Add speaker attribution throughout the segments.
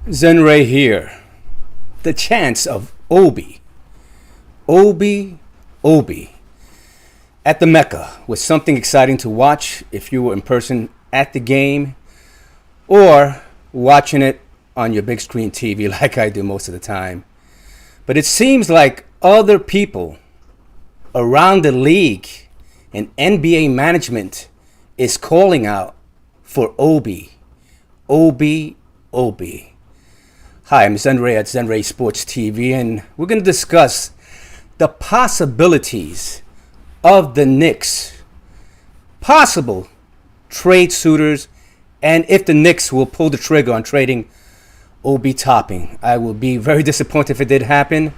Speaker 1: ZenRay here. The Chants of OBI OBI OBI at the Mecca was something exciting to watch if you were in person at the game or watching it on your big screen TV like I do most of the time. But it seems like other people around the league and NBA management is calling out for OBI OBI OBI. Hi, I'm ZenRay at ZenRay Sports TV, and we're going to discuss the possibilities of the Knicks, possible trade suitors, and if the Knicks will pull the trigger on trading OBI Toppin. I will be very disappointed if it did happen.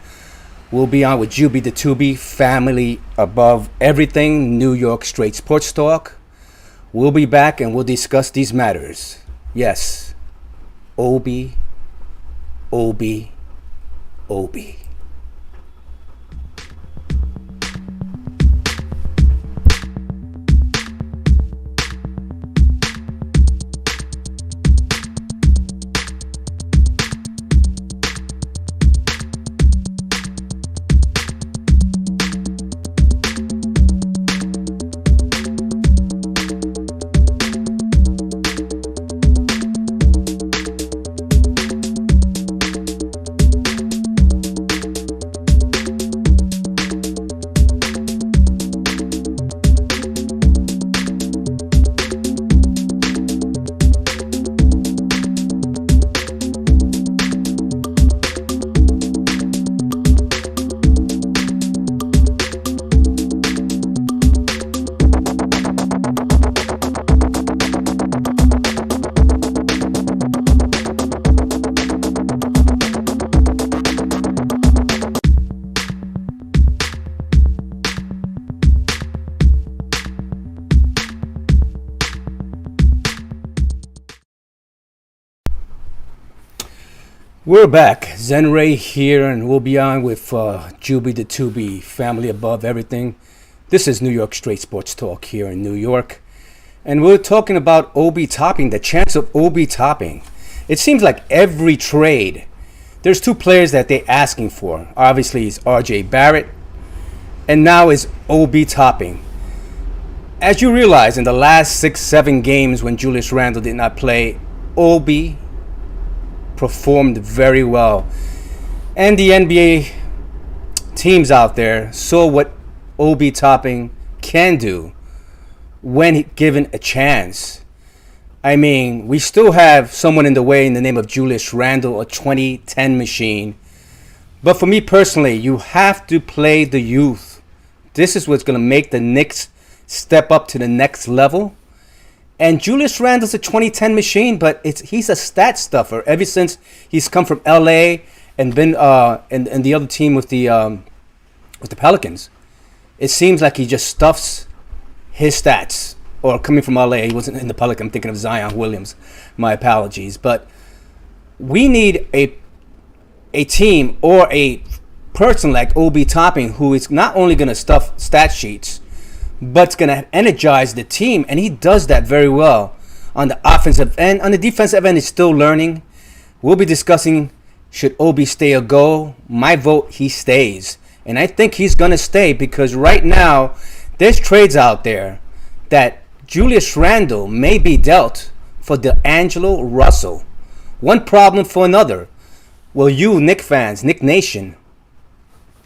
Speaker 1: We'll be on with Jubi Da Tubi, family above everything, New York straight sports talk. We'll be back and we'll discuss these matters. Yes, OBI OBI OBI. We're back. ZenRay here, and we'll be on with Jubi Da Tubi, family above everything. This is New York straight sports talk here in New York. And we're talking about OBI Toppin, the chance of OBI Toppin. It seems like every trade, there's two players that they're asking for. Obviously, it's RJ Barrett, and now is OBI Toppin. As you realize, in the last 6-7 games when Julius Randle did not play, OBI performed very well, and the NBA teams out there saw what OBI Toppin can do when given a chance. I mean, we still have someone in the way in the name of Julius Randle, a 2010 machine, but for me personally, you have to play the youth. This is what's going to make the Knicks step up to the next level. And Julius Randle's a 2010 machine, but he's a stat stuffer ever since he's come from LA and been and the other team with the Pelicans. It seems like he just stuffs his stats. Or coming from LA, he wasn't in the Pelicans. I'm thinking of Zion Williams. My apologies, but we need a team or a person like OBI Toppin who is not only going to stuff stat sheets, but it's going to energize the team, and he does that very well on the offensive end. On the defensive end, he's still learning. We'll be discussing, should OBI stay or go? My vote, he stays. And I think he's going to stay because right now, there's trades out there that Julius Randle may be dealt for D'Angelo Russell. One problem for another. Will you, Knicks fans, Knicks Nation,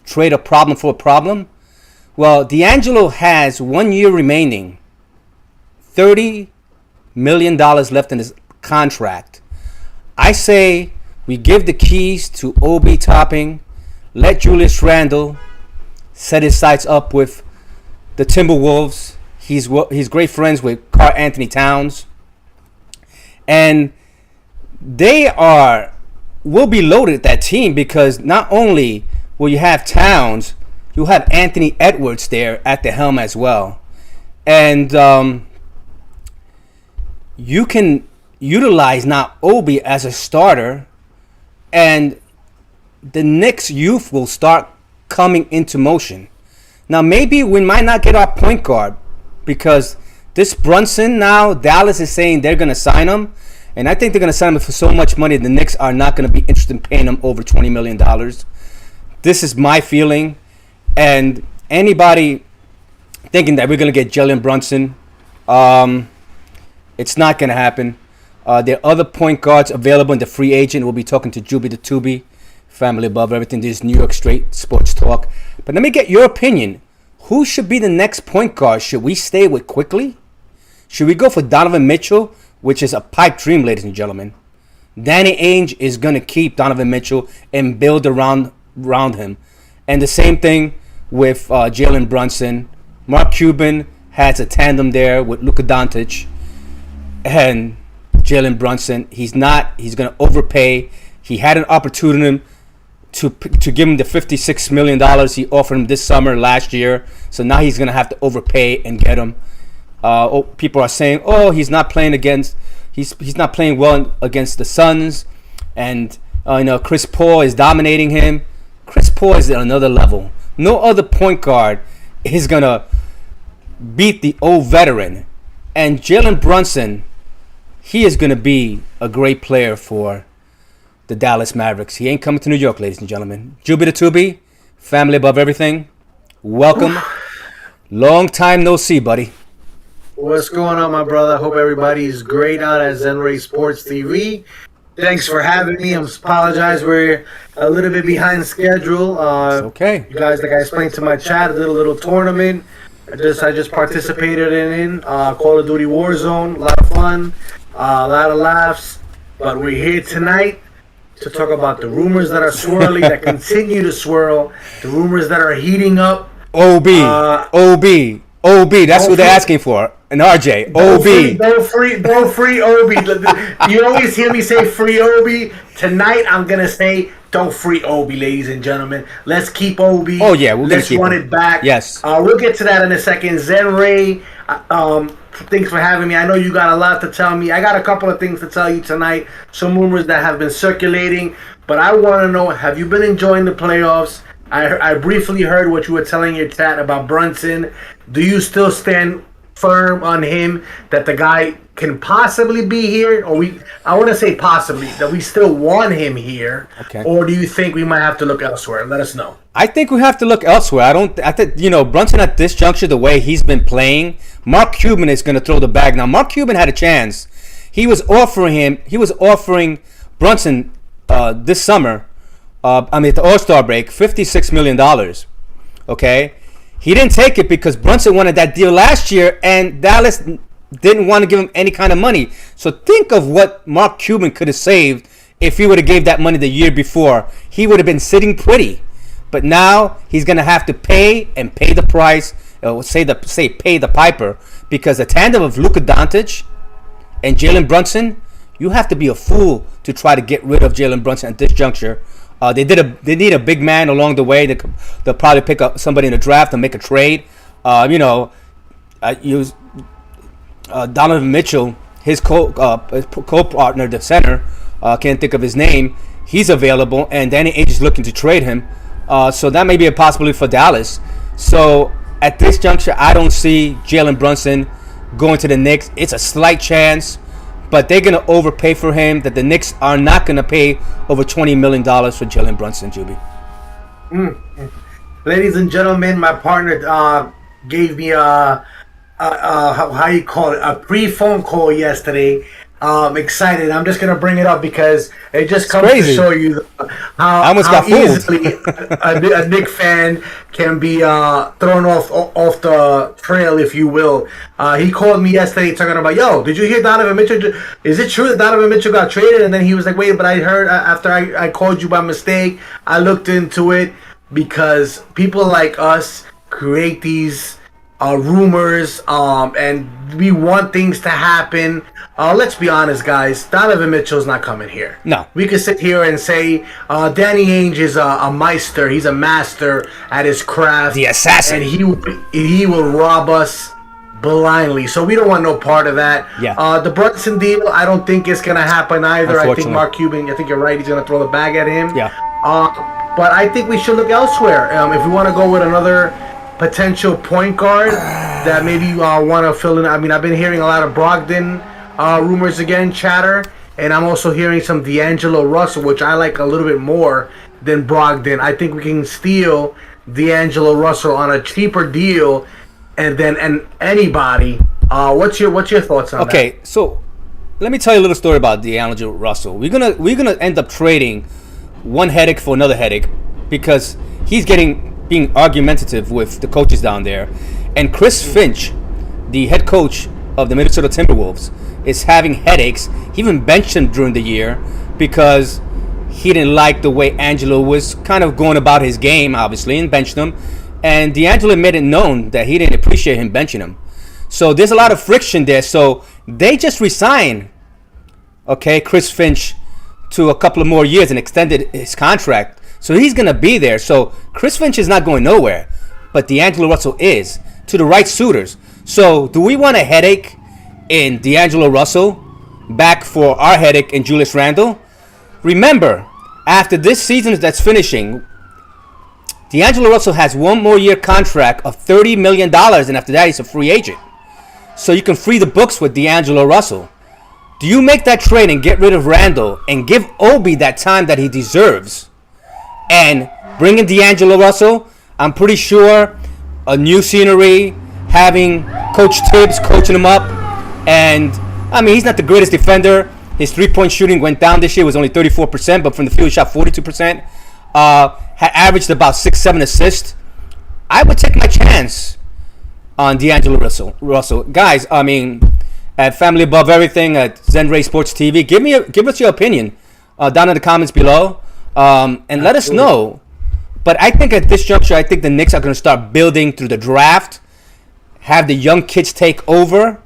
Speaker 1: trade a problem for a problem? Well, D'Angelo has 1 year remaining, $30 million left in his contract. I say we give the keys to OBI Toppin, let Julius Randle set his sights up with the Timberwolves. He's great friends with Karl Anthony Towns. And they will be loaded, that team, because not only will you have Towns, you'll have Anthony Edwards there at the helm as well. And you can utilize now OBI as a starter, and the Knicks youth will start coming into motion. Now, maybe we might not get our point guard because this Brunson now, Dallas is saying they're going to sign him. And I think they're going to sign him for so much money the Knicks are not going to be interested in paying him over $20 million. This is my feeling. And anybody thinking that we're going to get Jalen Brunson, it's not going to happen. There are other point guards available in the free agent. We'll be talking to Jubi Da Tubi, family above everything. This is New York Straight Sports Talk. But let me get your opinion. Who should be the next point guard? Should we stay with Quickly? Should we go for Donovan Mitchell, which is a pipe dream, ladies and gentlemen? Danny Ainge is going to keep Donovan Mitchell and build around him. And the same thing with Jalen Brunson. Mark Cuban has a tandem there with Luka Doncic and Jalen Brunson. He's going to overpay. He had an opportunity to give him the $56 million he offered him this summer last year. So now he's going to have to overpay and get him. People are saying, he's not playing he's not playing well against the Suns. And, Chris Paul is dominating him. Chris Paul is at another level. No other point guard is going to beat the old veteran. And Jalen Brunson, he is going to be a great player for the Dallas Mavericks. He ain't coming to New York, ladies and gentlemen. Jubi Da Tubi, family above everything. Welcome. Long time no see, buddy.
Speaker 2: What's going on, my brother? Hope everybody's great out at ZenRay Sports TV. Thanks for having me. I apologize. We're a little bit behind schedule.
Speaker 1: It's okay.
Speaker 2: You guys, like I explained to my chat, a little tournament. I just participated in Call of Duty Warzone. A lot of fun, a lot of laughs. But we're here tonight to talk about the rumors that are swirling, that continue to swirl, the rumors that are heating up.
Speaker 1: OB. That's what they're asking for. And RJ, OB.
Speaker 2: Don't free OB. You always hear me say free OB. Tonight I'm gonna say don't free OB, ladies and gentlemen. Let's keep OB.
Speaker 1: Oh yeah,
Speaker 2: let's run it back.
Speaker 1: Yes.
Speaker 2: We'll get to that in a second. ZenRay, thanks for having me. I know you got a lot to tell me. I got a couple of things to tell you tonight. Some rumors that have been circulating, but I want to know: have you been enjoying the playoffs? I briefly heard what you were telling your chat about Brunson. Do you still stand firm on him that the guy can possibly be here, or I want to say possibly that we still want him here,
Speaker 1: okay?
Speaker 2: Or do you think we might have to look elsewhere? Let us know.
Speaker 1: I think we have to look elsewhere. I think Brunson at this juncture, the way he's been playing, Mark Cuban is going to throw the bag. Now, Mark Cuban had a chance. He was offering Brunson this summer. At the All-Star break, $56 million. Okay, he didn't take it because Brunson wanted that deal last year, and Dallas didn't want to give him any kind of money. So think of what Mark Cuban could have saved if he would have gave that money the year before. He would have been sitting pretty. But now he's going to have to pay the price. Pay the piper, because the tandem of Luka Doncic and Jalen Brunson, you have to be a fool to try to get rid of Jalen Brunson at this juncture. They need a big man along the way. They'll probably pick up somebody in the draft and make a trade. Use Donovan Mitchell, his co-partner, the center. Can't think of his name. He's available, and Danny Ainge is looking to trade him. So that may be a possibility for Dallas. So at this juncture, I don't see Jalen Brunson going to the Knicks. It's a slight chance, but they're going to overpay for him. That the Knicks are not going to pay over $20 million for Jalen Brunson, Jubi.
Speaker 2: Ladies and gentlemen, my partner gave me how you call it, a pre-phone call yesterday. Excited. I'm just gonna bring it up because it just comes to show you how easily a Knicks fan can be thrown off the trail, if you will. He called me yesterday talking about, yo, did you hear Donovan Mitchell? Is it true that Donovan Mitchell got traded? And then he was like, wait, but I heard after I called you by mistake. I looked into it because people like us create these rumors, and we want things to happen. Let's be honest, guys. Donovan Mitchell's not coming here.
Speaker 1: No.
Speaker 2: We could sit here and say Danny Ainge is a meister. He's a master at his craft.
Speaker 1: The assassin.
Speaker 2: And he will rob us blindly. So we don't want no part of that.
Speaker 1: Yeah.
Speaker 2: The Brunson deal, I don't think it's going to happen either. I think Mark Cuban, I think you're right. He's going to throw the bag at him.
Speaker 1: Yeah.
Speaker 2: But I think we should look elsewhere. If we want to go with another potential point guard that maybe want to fill in. I mean, I've been hearing a lot of Brogdon rumors again, chatter. and I'm also hearing some D'Angelo Russell, which I like a little bit more than Brogdon. I think we can steal D'Angelo Russell on a cheaper deal, and anybody. What's your thoughts on that?
Speaker 1: Okay, so let me tell you a little story about D'Angelo Russell. We're gonna end up trading one headache for another headache because he's being argumentative with the coaches down there, and Chris Finch, the head coach of the Minnesota Timberwolves, is having headaches. He even benched him during the year because he didn't like the way Angelo was kind of going about his game, obviously, and benched him. And D'Angelo made it known that he didn't appreciate him benching him. So there's a lot of friction there. So they just resigned, Chris Finch to a couple of more years and extended his contract. So he's going to be there. So Chris Finch is not going nowhere, but D'Angelo Russell is, to the right suitors. So do we want a headache in D'Angelo Russell back for our headache in Julius Randle? Remember, after this season that's finishing, D'Angelo Russell has one more year contract of $30 million, and after that he's a free agent. So you can free the books with D'Angelo Russell. Do you make that trade and get rid of Randle and give Obi that time that he deserves and bring in D'Angelo Russell? I'm pretty sure a new scenery, having Coach Tibbs coaching him up, and I mean, he's not the greatest defender. His three-point shooting went down this year. It was only 34%, but from the field he shot 42%. Had averaged about 6-7 assists. I would take my chance on D'Angelo Russell. Guys, I mean, at Family Above Everything, at ZenRay Sports TV, give us your opinion down in the comments below, and let us know. But I think at this juncture, I think the Knicks are going to start building through the draft, have the young kids take over,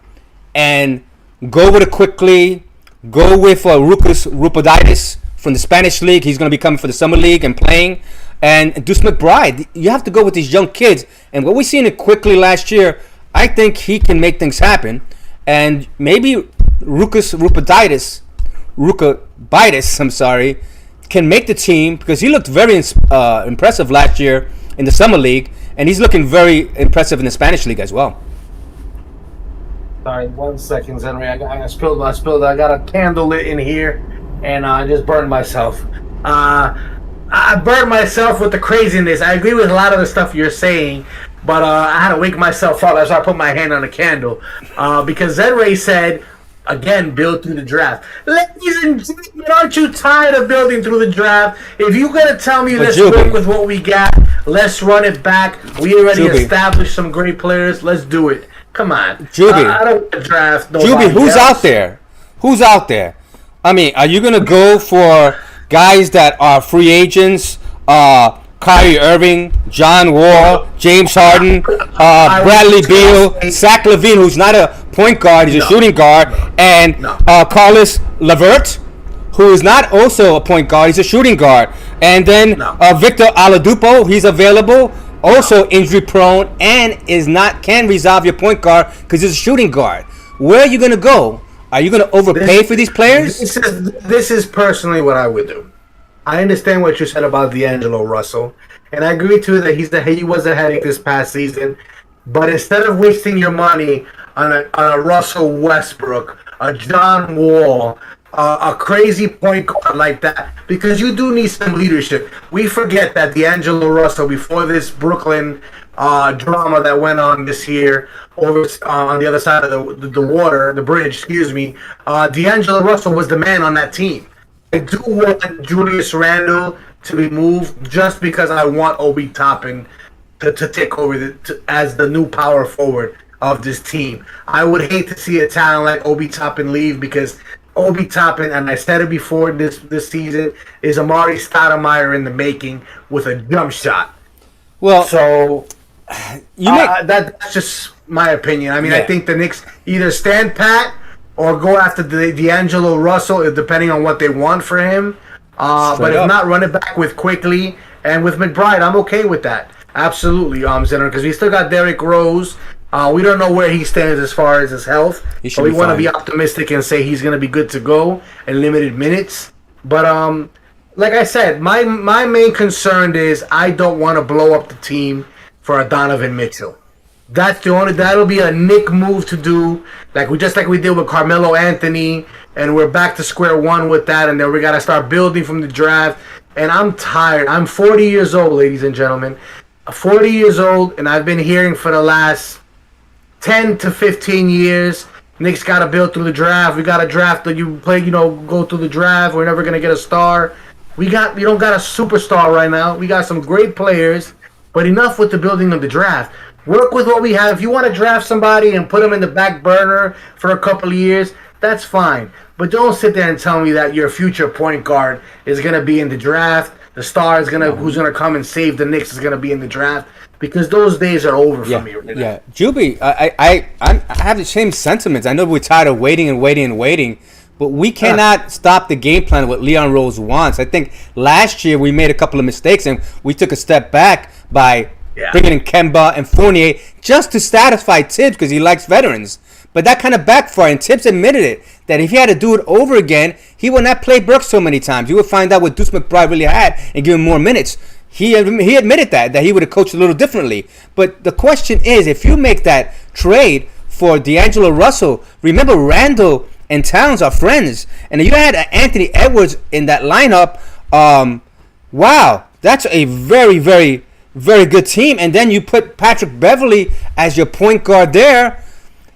Speaker 1: and go with it quickly. Go with Rukus Rupoditis from the Spanish League. He's going to be coming for the Summer League and playing. And Deuce McBride. You have to go with these young kids. And what we seen it quickly last year, I think he can make things happen. And maybe Rukus Rupoditis, can make the team because he looked very impressive last year in the Summer League. And he's looking very impressive in the Spanish League as well.
Speaker 2: Sorry, 1 second, ZenRay. I got a candle lit in here, and I just burned myself. I burned myself with the craziness. I agree with a lot of the stuff you're saying, but I had to wake myself up as I put my hand on the candle. Because ZenRay said, again, build through the draft. Ladies and gentlemen, aren't you tired of building through the draft? If you're going to tell me let's work with what we got, let's run it back. We already established some great players. Let's do it. Come on.
Speaker 1: Jubi.
Speaker 2: I don't want to draft
Speaker 1: Jubi, who's out there? Who's out there? I mean, are you going to go for guys that are free agents? Kyrie Irving, John Wall, James Harden, Bradley Beal, Zach LaVine, who's not a point guard, he's a shooting guard, and Carlos LeVert, who is not also a point guard, he's a shooting guard. And then Victor Oladipo, he's available. Also injury prone and can resolve your point guard because he's a shooting guard. Where are you going to go? Are you going to overpay for these players?
Speaker 2: This is personally what I would do. I understand what you said about D'Angelo Russell, and I agree too that he was a headache this past season. But instead of wasting your money on a Russell Westbrook, a John Wall, a crazy point guard like that, because you do need some leadership. We forget that D'Angelo Russell, before this Brooklyn drama that went on this year over on the other side of the bridge, D'Angelo Russell was the man on that team. I do want Julius Randle to be moved just because I want Obi Toppin to take over as the new power forward of this team. I would hate to see a talent like Obi Toppin leave because Obi Toppin, and I said it before this season, is Amari Stoudemire in the making with a jump shot.
Speaker 1: Well,
Speaker 2: so that's just my opinion. I mean, I think the Knicks either stand pat or go after D'Angelo Russell, depending on what they want for him. But if not, run it back with Quickly and with McBride. I'm okay with that. Absolutely, Zenner, because we still got Derrick Rose. We don't know where he stands as far as his health, but we want to be optimistic and say he's going to be good to go in limited minutes. But like I said, my main concern is I don't want to blow up the team for a Donovan Mitchell. That'll be a Nick move to do, like we did with Carmelo Anthony and we're back to square one with that, and then we got to start building from the draft. And I'm tired. I'm 40 years old, ladies and gentlemen. 40 years old, and I've been hearing for the last 10 to 15 years, Knicks got to build through the draft. We got to draft. You play, go through the draft. We're never gonna get a star. We don't got a superstar right now. We got some great players, but enough with the building of the draft. Work with what we have. If you want to draft somebody and put them in the back burner for a couple of years, that's fine. But don't sit there and tell me that your future point guard is gonna be in the draft. The star is who's gonna come and save the Knicks is gonna be in the draft, because those days are over for me. Right now.
Speaker 1: Jubi, I have the same sentiments. I know we're tired of waiting, but we cannot stop the game plan what Leon Rose wants. I think last year we made a couple of mistakes and we took a step back by bringing in Kemba and Fournier just to satisfy Tibbs because he likes veterans. But that kind of backfired, and Tibbs admitted it, that if he had to do it over again, he would not play Brooks so many times. You would find out what Deuce McBride really had and give him more minutes. He admitted that he would have coached a little differently. But the question is, if you make that trade for D'Angelo Russell, remember Randall and Towns are friends. And you had Anthony Edwards in that lineup. Wow, that's a very, very, very good team. And then you put Patrick Beverley as your point guard there.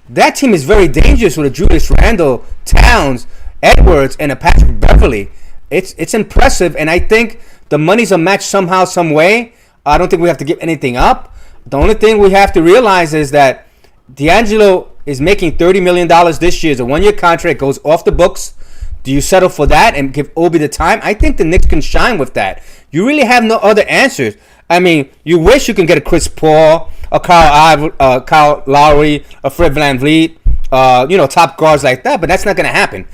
Speaker 1: That team is very dangerous with a Julius Randle, Towns, Edwards, and a Patrick Beverley. It's impressive, and I think the money's a match somehow, some way. I don't think we have to give anything up. The only thing we have to realize is that D'Angelo is making $30 million this year. It's a one-year contract. It goes off the books. Do you settle for that and give Obi the time? I think the Knicks can shine with that. You really have no other answers. I mean, you wish you can get a Chris Paul, a Kyle Lowry, a Fred VanVleet, top guards like that, but that's not going to happen.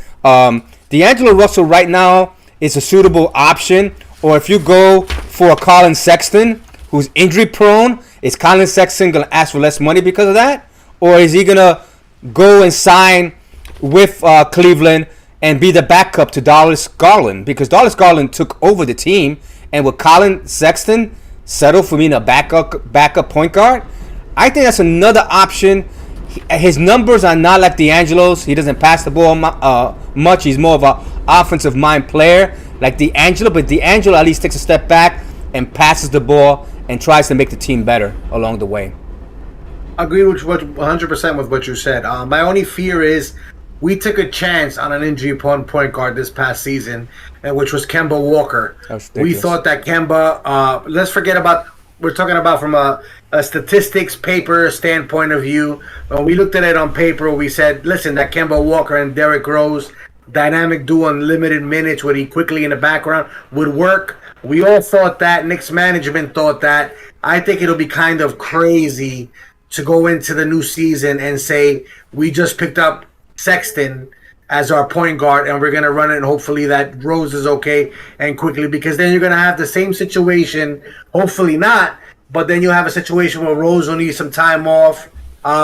Speaker 1: D'Angelo Russell right now is a suitable option, or if you go for a Colin Sexton, who's injury prone, is Colin Sexton going to ask for less money because of that? Or is he going to go and sign with Cleveland and be the backup to Dallas Garland? Because Dallas Garland took over the team, and with Colin Sexton settle for being a backup point guard, I think that's another option. His numbers are not like D'Angelo's. He doesn't pass the ball much. He's more of an offensive mind player like D'Angelo, but D'Angelo at least takes a step back and passes the ball and tries to make the team better along the way.
Speaker 2: I agree with 100% with what you said. My only fear is we took a chance on an injury-prone point guard this past season, which was Kemba Walker. We thought that Kemba, let's forget about, we're talking about from a statistics paper standpoint of view. When we looked at it on paper, we said, listen, that Kemba Walker and Derrick Rose, dynamic duo in limited minutes with he quickly in the background, would work. We all thought that. Knicks management thought that. I think it'll be kind of crazy to go into the new season and say, we just picked up Sexton as our point guard and we're going to run it and hopefully that Rose is okay and quickly, because then you're going to have the same situation, hopefully not, but then you'll have a situation where Rose will need some time off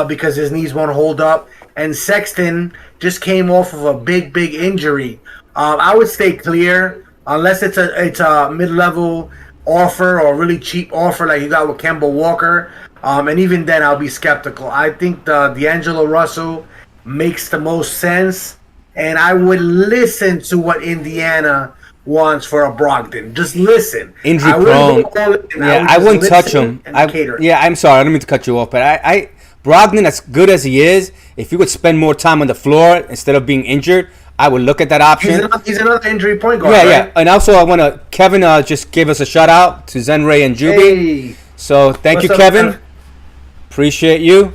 Speaker 2: because his knees won't hold up, and Sexton just came off of a big injury. I would stay clear unless it's a mid-level offer or a really cheap offer like you got with Kemba Walker, and even then I'll be skeptical. I think D'Angelo Russell makes the most sense, and I would listen to what Indiana wants for a Brogdon. Just listen.
Speaker 1: Injury prone. I wouldn't touch him. I'm sorry, I don't mean to cut you off, but I Brogdon, as good as he is, if he would spend more time on the floor instead of being injured, I would look at that option.
Speaker 2: He's another injury point guard.
Speaker 1: Yeah. And also, I want to, Kevin just gave us a shout out to ZenRay and Jubi. Hey. So thank you, Kevin. Appreciate you.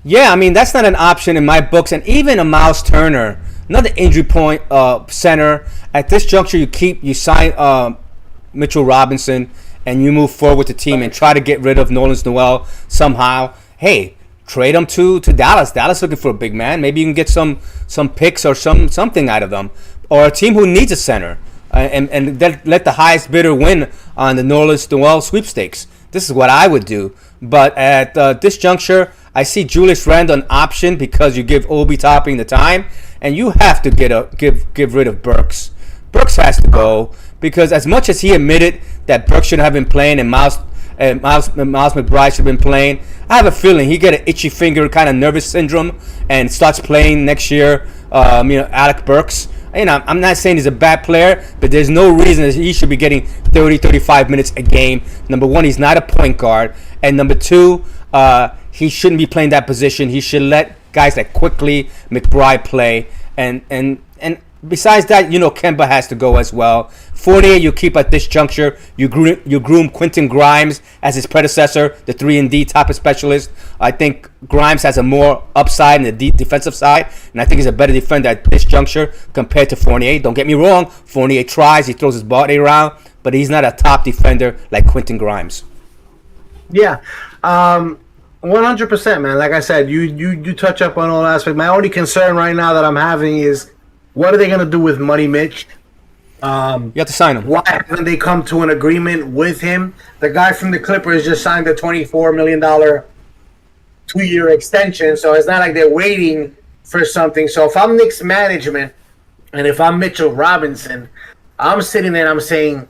Speaker 1: Yeah, I mean, that's not an option in my books. And even a Miles Turner, another injury point center. At this juncture, you sign Mitchell Robinson and you move forward with the team and try to get rid of Nerlens Noel somehow. Hey, trade them to Dallas. Dallas looking for a big man. Maybe you can get some picks or something out of them. Or a team who needs a center. And let the highest bidder win on the Nerlens Noel sweepstakes. This is what I would do. But at this juncture, I see Julius Randle an option because you give Obi Toppin the time, and you have to give rid of Burks. Burks has to go because as much as he admitted that Burks shouldn't have been playing and Miles and Miles McBride should have been playing. I have a feeling he get an itchy finger, kind of nervous syndrome, and starts playing next year. Alec Burks. I'm not saying he's a bad player, but there's no reason that he should be getting 30, 35 minutes a game. Number one, he's not a point guard, and number two, he shouldn't be playing that position. He should let guys like Quickly, McBride play, and besides that, Kemba has to go as well. Fournier, you keep at this juncture. You groom Quentin Grimes as his predecessor, the 3-and-D type of specialist. I think Grimes has a more upside in the defensive side, and I think he's a better defender at this juncture compared to Fournier. Don't get me wrong. Fournier tries. He throws his body around, but he's not a top defender like Quentin Grimes.
Speaker 2: Yeah. 100%, man. Like I said, you touch up on all aspects. My only concern right now that I'm having is, what are they going to do with Money Mitch?
Speaker 1: You have to sign him.
Speaker 2: Why haven't they come to an agreement with him? The guy from the Clippers just signed a $24 million 2-year extension, so it's not like they're waiting for something. So if I'm Knicks management and if I'm Mitchell Robinson, I'm sitting there and I'm saying,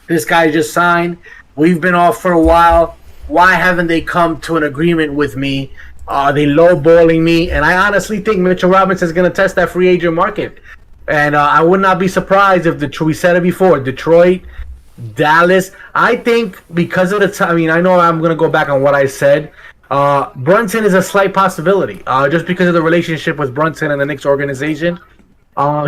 Speaker 2: this guy just signed. We've been off for a while. Why haven't they come to an agreement with me? Are they lowballing me? And I honestly think Mitchell Robinson is going to test that free agent market. And I would not be surprised if we said it before, Detroit, Dallas. I think because of the time, I know I'm going to go back on what I said. Brunson is a slight possibility. Just because of the relationship with Brunson and the Knicks organization.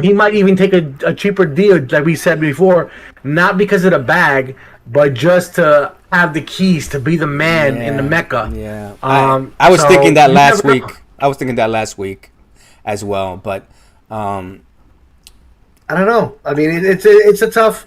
Speaker 2: He might even take a cheaper deal, like we said before, not because of the bag, but just to have the keys to be the man in the Mecca.
Speaker 1: Yeah, I was thinking that last week. I was thinking that last week as well, but
Speaker 2: I don't know. It's a tough.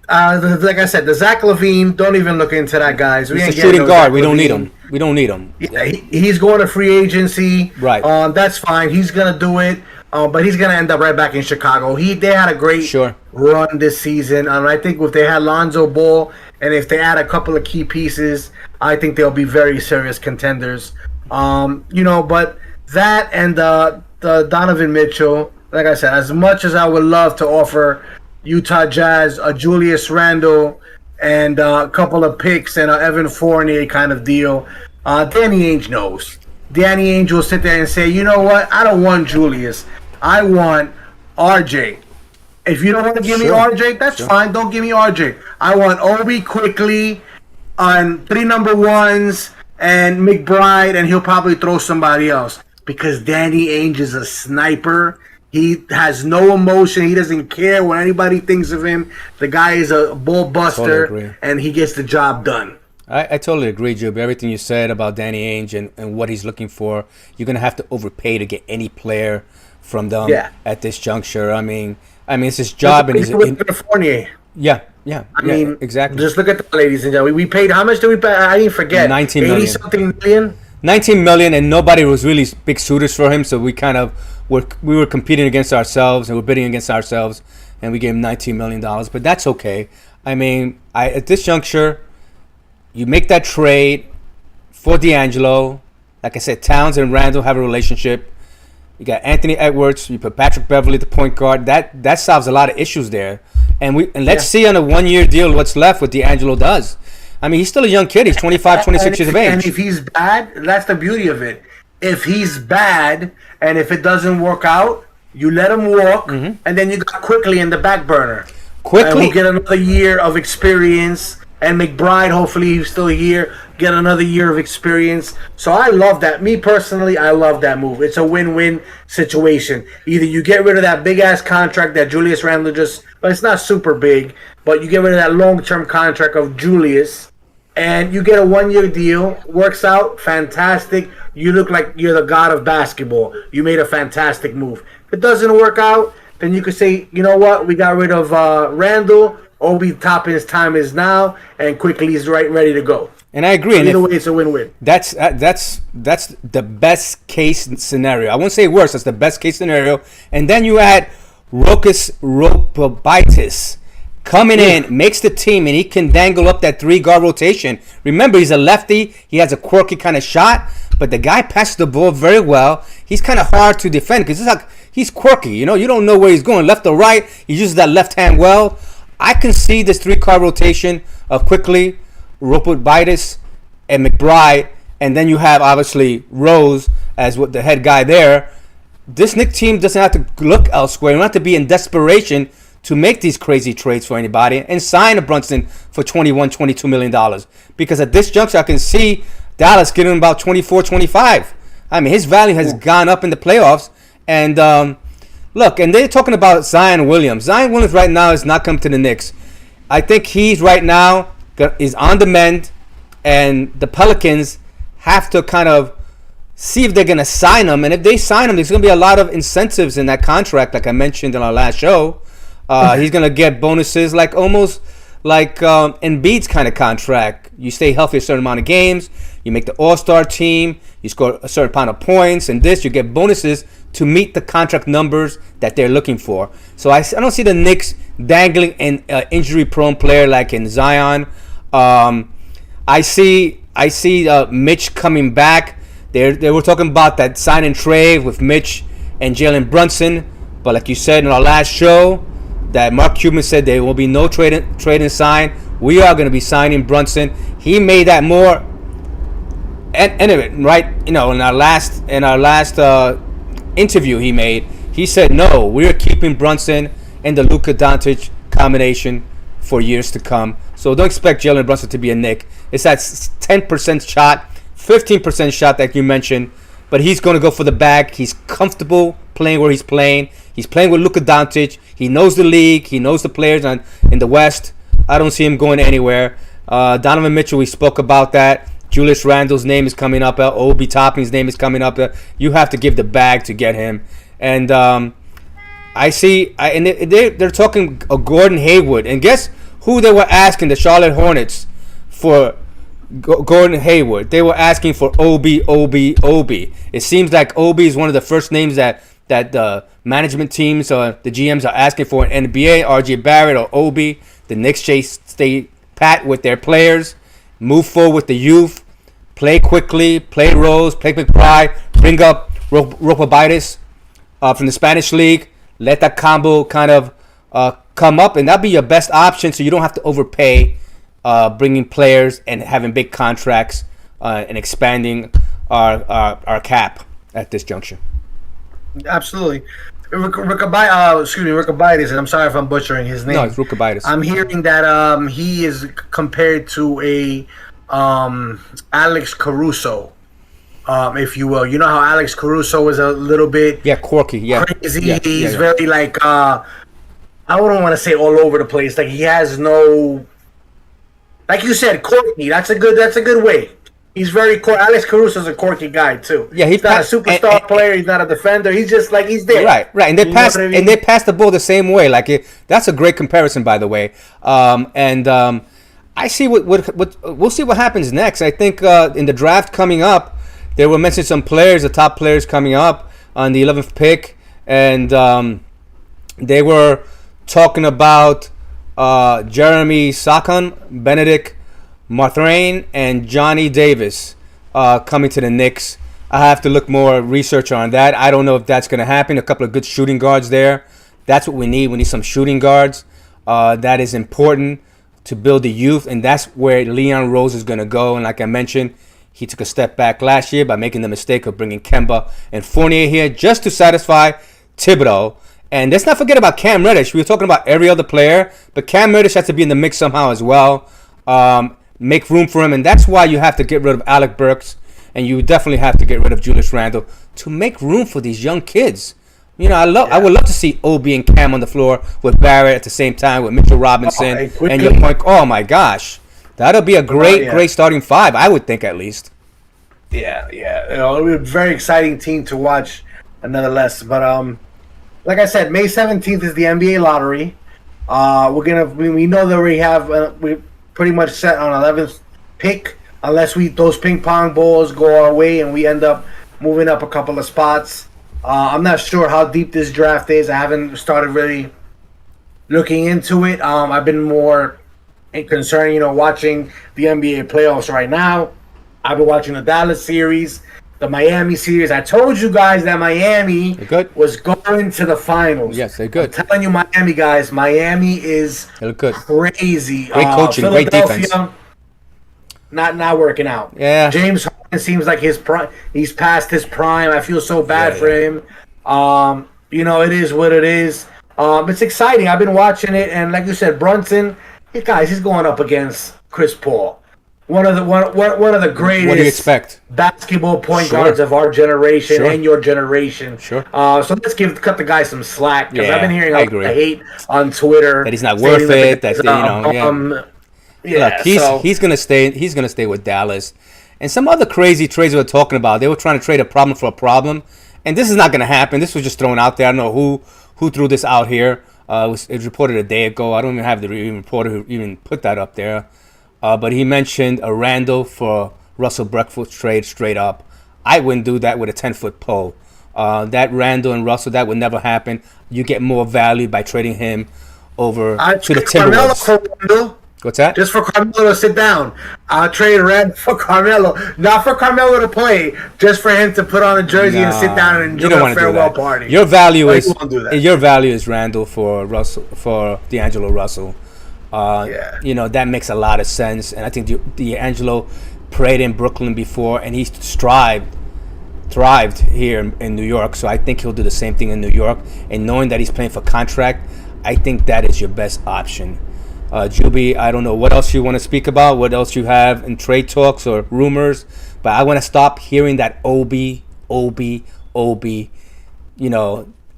Speaker 2: Like I said, the Zach LaVine. Don't even look into that, guys.
Speaker 1: He's a shooting guard. We don't need him. We don't need him.
Speaker 2: Yeah, he's going to free agency.
Speaker 1: Right.
Speaker 2: That's fine. He's gonna do it. But he's gonna end up right back in Chicago. They had a great run this season, and I think if they had Lonzo Ball and if they add a couple of key pieces, I think they'll be very serious contenders. But that and the Donovan Mitchell, like I said, as much as I would love to offer Utah Jazz a Julius Randle and a couple of picks and an Evan Fournier kind of deal, Danny Ainge knows. Danny Ainge will sit there and say, you know what? I don't want Julius. I want RJ. If you don't want to give me RJ, that's fine. Don't give me RJ. I want Obi quickly on 3 number ones and McBride, and he'll probably throw somebody else. Because Danny Ainge is a sniper. He has no emotion. He doesn't care what anybody thinks of him. The guy is a ball buster, and he gets the job done.
Speaker 1: I totally agree, Jubi. Everything you said about Danny Ainge and what he's looking for, you're going to have to overpay to get any player from them at this juncture. It's his job. And
Speaker 2: Fournier.
Speaker 1: Yeah, exactly.
Speaker 2: Just look at that, ladies and gentlemen. We paid, how much did we pay? I didn't forget.
Speaker 1: 19 million.
Speaker 2: 80-something million?
Speaker 1: 19 million, and nobody was really big suitors for him, so we were competing against ourselves, and we're bidding against ourselves, and we gave him $19 million. But that's okay. At this juncture, you make that trade for D'Angelo. Like I said, Towns and Randall have a relationship. You got Anthony Edwards. You put Patrick Beverly, the point guard. That solves a lot of issues there. And let's see on a 1-year deal what's left what D'Angelo does. He's still a young kid. He's 25, 26 years of age.
Speaker 2: And if he's bad, that's the beauty of it. If he's bad and if it doesn't work out, you let him walk, and then you got Quickly in the back burner. And we'll get another year of experience. And McBride, hopefully he's still here, get another year of experience. So I love that. Me personally, I love that move. It's a win-win situation. Either you get rid of that big-ass contract that Julius Randle but it's not super big, but you get rid of that long-term contract of Julius, and you get a 1-year deal. Works out, fantastic. You look like you're the god of basketball. You made a fantastic move. If it doesn't work out, then you could say, you know what, we got rid of Randle. Obi Toppin's time is now, and Quickly is ready to go.
Speaker 1: And I agree.
Speaker 2: Either way, it's a win-win.
Speaker 1: That's the best case scenario. I won't say worse. That's the best case scenario. And then you add Rokas Ropabitis coming in, makes the team, and he can dangle up that 3-guard rotation. Remember, he's a lefty. He has a quirky kind of shot, but the guy passes the ball very well. He's kind of hard to defend because he's quirky. You don't know where he's going, left or right. He uses that left hand well. I can see this 3-card rotation of Quickly, Ropobitis and McBride, and then you have obviously Rose as what the head guy there. This Knicks team doesn't have to look elsewhere. You don't have to be in desperation to make these crazy trades for anybody and sign a Brunson for $21-22 million. Because at this juncture, I can see Dallas getting him about 24, 25. I mean, his value has gone up in the playoffs. And look, and they're talking about Zion Williams. Zion Williams right now is not coming to the Knicks. I think he's right now is on the mend, and the Pelicans have to kind of see if they're going to sign him. And if they sign him, there's going to be a lot of incentives in that contract, like I mentioned in our last show. He's going to get bonuses like almost like Embiid's kind of contract. You stay healthy a certain amount of games. You make the All-Star team. You score a certain amount of points. And this, you get bonuses to meet the contract numbers that they're looking for. So I don't see the Knicks dangling an injury-prone player like in Zion. I see Mitch coming back. They were talking about that sign and trade with Mitch and Jalen Brunson. But like you said in our last show, that Mark Cuban said there will be no trade and sign. We are going to be signing Brunson. He made that more. And anyway, right? You know, in our last interview he made, he said no, we're keeping Brunson and the Luka Doncic combination for years to come. So don't expect Jalen Brunson to be a Knick. It's that 10% shot, 15% shot that you mentioned, but he's going to go for the bag. He's comfortable playing where he's playing. He's playing with Luka Doncic. He knows the league. He knows the players in the West. I don't see him going anywhere. Donovan Mitchell, we spoke about that. Julius Randle's name is coming up. OBI Toppin's name is coming up. You have to give the bag to get him. And they're talking Gordon Hayward. And guess who they were asking, the Charlotte Hornets, for Gordon Hayward? They were asking for OBI OBI OBI. It seems like OBI is one of the first names that the management teams or the GMs are asking for in NBA. RJ Barrett or OBI. The Knicks stay pat with their players. Move forward with the youth. Play quickly. Play Rose. Play McBride. Bring up Ropobitis from the Spanish League. Let that combo kind of come up, and that'll be your best option, so you don't have to overpay bringing players and having big contracts and expanding our cap at this juncture.
Speaker 2: Absolutely. Rokobitis, and I'm sorry if I'm butchering his name.
Speaker 1: No, it's Rokobitis.
Speaker 2: I'm hearing that he is compared to a Alex Caruso, if you will. You know how Alex Caruso was a little bit
Speaker 1: quirky,
Speaker 2: crazy. He's very like I wouldn't want to say all over the place. Like he has no, like you said, quirky. That's a good way. He's very Alex Caruso's a quirky guy too. Yeah, he's not a superstar player. He's not a defender. He's just like he's there.
Speaker 1: Right. And they pass and they pass the ball the same way. Like that's a great comparison, by the way. I see what we'll see what happens next. I think in the draft coming up, they were mentioning some players, the top players coming up on the 11th pick, and they were talking about Jeremy Sochan, Benedict Marthrain, and Johnny Davis coming to the Knicks. I have to look more research on that. I don't know if that's going to happen. A couple of good shooting guards there. That's what we need. We need some shooting guards. That is important to build the youth, and that's where Leon Rose is going to go. And like I mentioned, he took a step back last year by making the mistake of bringing Kemba and Fournier here just to satisfy Thibodeau. And let's not forget about Cam Reddish. We were talking about every other player, but Cam Reddish has to be in the mix somehow as well. Make room for him, and that's why you have to get rid of Alec Burks, and you definitely have to get rid of Julius Randle to make room for these young kids. You know, I would love to see Obi and Cam on the floor with Barrett at the same time with Mitchell Robinson and your point. Oh my gosh, that'll be a great starting five. I would think at least.
Speaker 2: Yeah. It'll be a very exciting team to watch, nonetheless. But like I said, May 17th is the NBA lottery. We know that we have we pretty much set on 11th pick, unless those ping pong balls go our way and we end up moving up a couple of spots. I'm not sure how deep this draft is. I haven't started really looking into it. I've been more concerned, watching the NBA playoffs right now. I've been watching the Dallas series, the Miami series. I told you guys that Miami was going to the finals.
Speaker 1: Yes, they're good.
Speaker 2: I'm telling you, Miami guys, Miami is crazy.
Speaker 1: Great coaching, great defense.
Speaker 2: not working out.
Speaker 1: Yeah.
Speaker 2: James Harden seems like he's past his prime. I feel so bad for him. It is what it is. It's exciting. I've been watching it, and like you said, Brunson, he's going up against Chris Paul. One of the greatest
Speaker 1: What do you expect?
Speaker 2: Basketball point guards of our generation and your generation.
Speaker 1: Sure.
Speaker 2: So let's cut the guy some slack, because I've been hearing a lot of hate on Twitter
Speaker 1: that he's not worth it. Look, he's gonna stay. He's gonna stay with Dallas, and some other crazy trades we were talking about. They were trying to trade a problem for a problem, and this is not gonna happen. This was just thrown out there. I don't know who threw this out here. It was reported a day ago. I don't even have the reporter who even put that up there. But he mentioned a Randall for Russell Breakfast trade straight up. I wouldn't do that with a 10-foot pole. That Randall and Russell, that would never happen. You get more value by trading him over to the Timberwolves. What's that?
Speaker 2: Just for Carmelo to sit down. I'll trade Randall for Carmelo. Not for Carmelo to play, just for him to put on a jersey and sit down and enjoy a farewell party.
Speaker 1: Your value is Randall for D'Angelo Russell. That makes a lot of sense, and I think D'Angelo played in Brooklyn before, and he's thrived here in New York. So I think he'll do the same thing in New York. And knowing that he's playing for contract, I think that is your best option. Jubi, I don't know what else you want to speak about, what else you have in trade talks or rumors, but I want to stop hearing that OBI, OBI, OBI.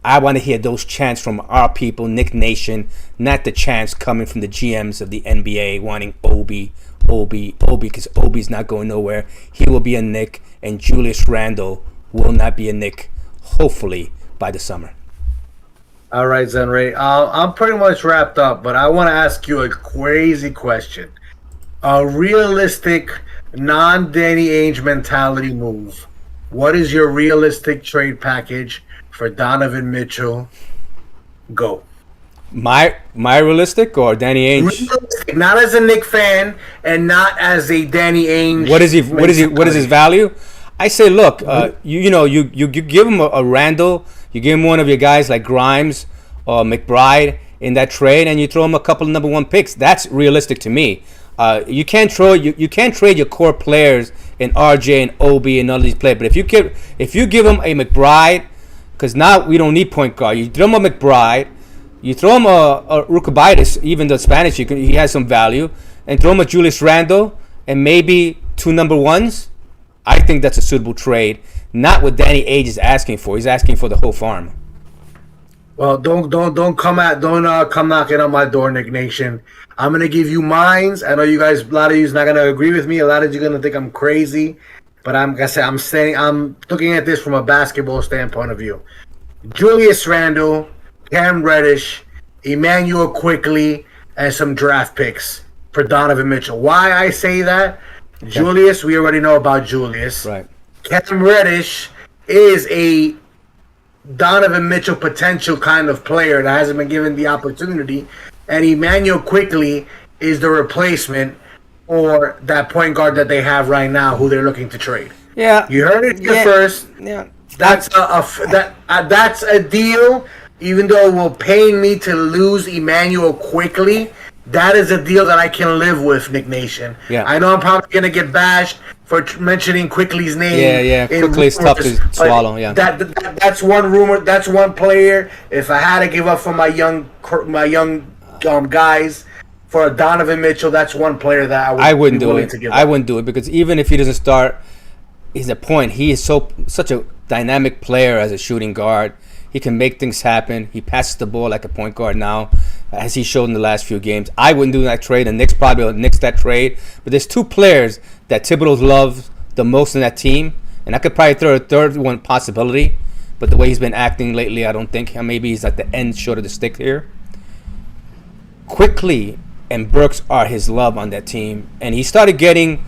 Speaker 1: I want to hear those chants from our people, Knicks Nation, not the chants coming from the GMs of the NBA wanting OBI, OBI, OBI, because Obi's not going nowhere. He will be a Knick, and Julius Randle will not be a Knick, hopefully, by the summer.
Speaker 2: All right, ZenRay. I'm pretty much wrapped up, but I want to ask you a crazy question. A realistic, non-Danny Ainge mentality move. What is your realistic trade package for Donovan Mitchell? Go.
Speaker 1: My realistic or Danny Ainge?
Speaker 2: Realistic, not as a Knicks fan and not as a Danny Ainge.
Speaker 1: What is his value? I say, look, you give him a Randall, you give him one of your guys like Grimes or McBride in that trade, and you throw him a couple of number one picks. That's realistic to me. You can't trade your core players in RJ and Obi and all these players. But if you give him a McBride, because now we don't need point guard, you throw him a McBride, you throw him a Rukabitis, even the Spanish, he has some value, and throw him a Julius Randle and maybe two number ones. I think that's a suitable trade. Not what Danny Ainge is asking for. He's asking for the whole farm.
Speaker 2: Well, don't come knocking on my door, Knicks Nation. I'm gonna give you mines. I know you guys, a lot of you's not gonna agree with me. A lot of you gonna think I'm crazy, but I'm looking at this from a basketball standpoint of view. Julius Randle, Cam Reddish, Emmanuel Quickley, and some draft picks for Donovan Mitchell. Why I say that? Okay. Julius, we already know about Julius.
Speaker 1: Right.
Speaker 2: Cam Reddish is a Donovan Mitchell potential kind of player that hasn't been given the opportunity, and Emmanuel Quickley is the replacement for that point guard that they have right now, who they're looking to trade.
Speaker 1: Yeah,
Speaker 2: you heard it here first.
Speaker 1: Yeah,
Speaker 2: that's a deal. Even though it will pain me to lose Emmanuel Quickley, that is a deal that I can live with, Knicks Nation.
Speaker 1: Yeah.
Speaker 2: I know I'm probably gonna get bashed for mentioning Quickley's name.
Speaker 1: Yeah. Quickley's tough to swallow. Yeah.
Speaker 2: That's one rumor. That's one player. If I had to give up for my young guys for a Donovan Mitchell, that's one player that I wouldn't do it.
Speaker 1: I wouldn't do it because even if he doesn't start, he's a point. He is such a dynamic player as a shooting guard. He can make things happen. He passes the ball like a point guard now, as he showed in the last few games. I wouldn't do that trade. The Knicks probably will nix that trade. But there's two players that Thibodeau loves the most in that team. And I could probably throw a third one possibility. But the way he's been acting lately, I don't think. Maybe he's at the end short of the stick here. Quickley and Burks are his love on that team. And he started getting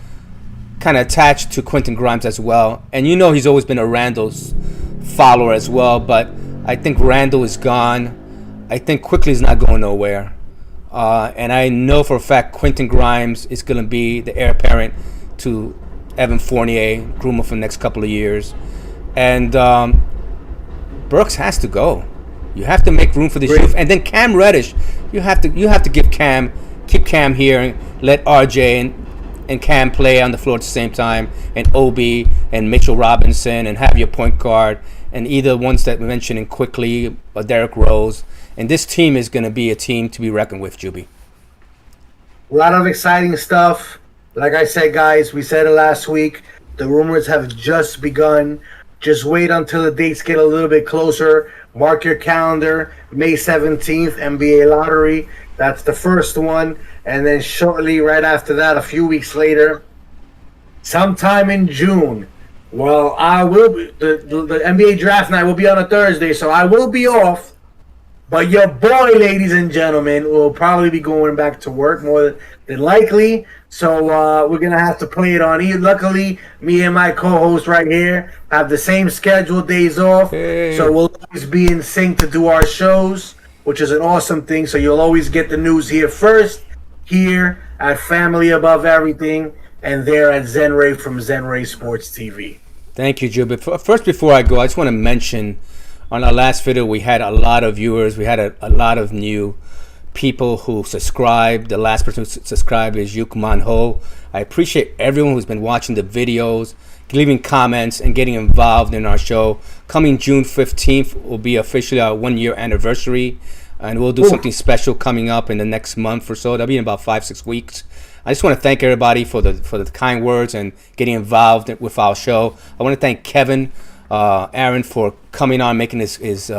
Speaker 1: kind of attached to Quentin Grimes as well. And he's always been a Randall's follower as well. But I think Randle is gone. I think Quickley's not going nowhere. And I know for a fact Quentin Grimes is going to be the heir apparent to Evan Fournier, groomer for the next couple of years. And Burks has to go. You have to make room for this youth. And then Cam Reddish, you have to keep Cam here and let RJ and can play on the floor at the same time, and Obi and Mitchell Robinson, and have your point guard, and either ones that we mentioned in quickly or Derrick Rose. And this team is going to be a team to be reckoned with, Jubi.
Speaker 2: A lot of exciting stuff. Like I said, guys, we said it last week. The rumors have just begun. Just wait until the dates get a little bit closer. Mark your calendar. May 17th, NBA lottery. That's the first one. And then shortly right after that, a few weeks later, sometime in June, well, I will be, the NBA draft night will be on a Thursday, so I will be off. But your boy, ladies and gentlemen, will probably be going back to work more than likely. So we're going to have to play it on E. Luckily, me and my co-host right here have the same schedule, days off.
Speaker 1: Hey.
Speaker 2: So we'll always be in sync to do our shows, which is an awesome thing. So you'll always get the news here first, here at Family Above Everything, and there at ZenRay from ZenRay Sports TV.
Speaker 1: Thank you, Jubi. First, before I go, I just want to mention on our last video, we had a lot of viewers. We had a lot of new people who subscribed. The last person who subscribed is Yuk Man Ho. I appreciate everyone who's been watching the videos, leaving comments, and getting involved in our show. Coming June 15th will be officially our 1-year anniversary, and we'll do something special coming up in the next month or so. That'll be in about 5-6 weeks. I just want to thank everybody for the kind words and getting involved with our show. I want to thank Kevin Aaron for coming on, making his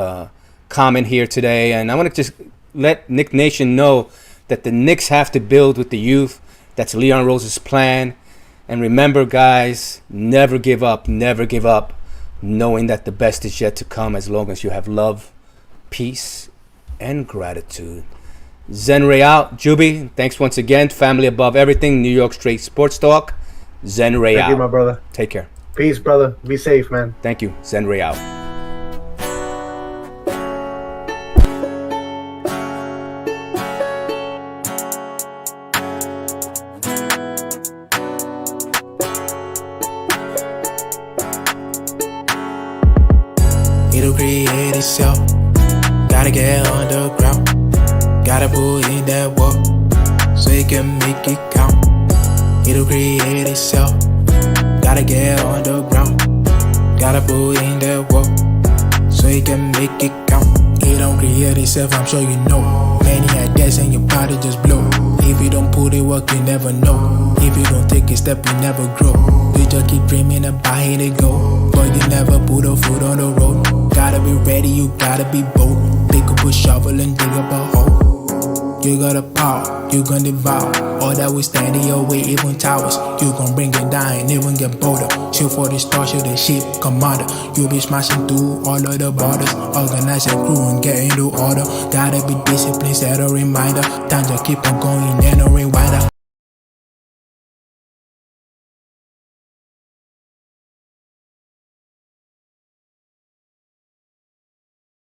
Speaker 1: comment here today. And I want to just let Knicks Nation know that the Knicks have to build with the youth. That's Leon Rose's plan. And remember, guys, never give up, knowing that the best is yet to come as long as you have love, peace, and gratitude. ZenRay out. Jubi, thanks once again. Family Above Everything, New York Straight Sports Talk. ZenRay out.
Speaker 2: Thank you, my brother.
Speaker 1: Take care.
Speaker 2: Peace, brother. Be safe, man.
Speaker 1: Thank you. ZenRay out.
Speaker 3: It'll create itself. Gotta get underground. Gotta put in that work so it can make it count. It'll create itself. Gotta get underground. Gotta put in that work so it can make it count. It don't create itself, I'm sure you know. Many ideas and your body just blow. If you don't put it work, you never know. If you don't take a step, you never grow. You just keep dreaming about it and go, but you never put a foot on the road. Gotta be ready, you gotta be bold. Pick up a shovel and dig up a hole. You got a power, you gon' devour all that will stand in your way, even towers. You gon' bring it down, even get bolder. Shoot for the stars, shoot the ship, commander. You be smashing through all of the borders. Organize your crew and get into order. Gotta be disciplined, set a reminder. Time to keep on going